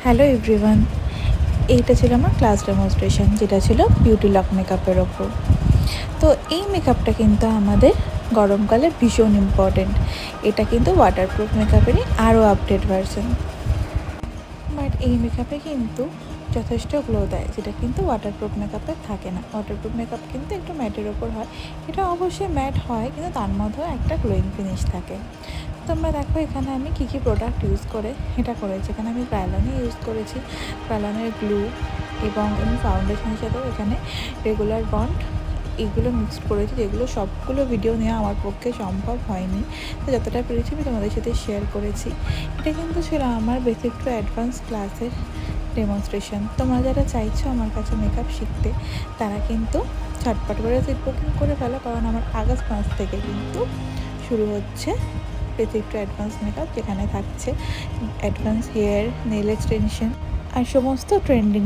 Hello everyone, এইটা ছিল আমার ক্লাস ডেমনস্ট্রেশন, যেটা ছিল বিউটি লক মেকআপের ওপর। তো এই মেকআপটা কিন্তু আমাদের গরমকালে ভীষণ ইম্পর্টেন্ট। এটা কিন্তু ওয়াটারপ্রুফ মেকআপেরই আরও আপডেট ভার্সন। বাট এই মেকআপে কিন্তু যথেষ্ট গ্লো দেয়, যেটা কিন্তু ওয়াটারপ্রুফ মেকআপে থাকে না। ওয়াটারপ্রুফ মেকআপ কিন্তু একটু ম্যাটের ওপর হয়, এটা অবশ্যই ম্যাট হয় কিন্তু তার মধ্যেও একটা গ্লোয়িং ফিনিশ থাকে। তোমরা দেখো এখানে আমি কী কী প্রোডাক্ট ইউজ করে এটা করেছি। এখানে আমি প্রাইলানি ইউজ করেছি, প্রাইলানের গ্লু, এবং আমি ফাউন্ডেশন হিসাবেও এখানে রেগুলার বন্ড এইগুলো মিক্সড করেছি, যেগুলো সবগুলো ভিডিও নেওয়া আমার পক্ষে সম্ভব হয়নি। তো যতটা পেরেছি আমি তোমাদের সাথে শেয়ার করেছি। এটা কিন্তু ছিল আমার বেসিক টু অ্যাডভান্স ক্লাসের ডেমনস্ট্রেশন। তোমরা যারা চাইছো আমার কাছে মেকআপ শিখতে, তারা কিন্তু ঝটপট করে সিট বুকিং করে ফেলো, কারণ আমার আগস্ট মাস থেকে কিন্তু শুরু হচ্ছে বেসিক টু অ্যাডভান্স মেকআপ, যেখানে থাকছে অ্যাডভান্স হেয়ার, নেল এক্সটেনশন আর সমস্ত ট্রেন্ডিং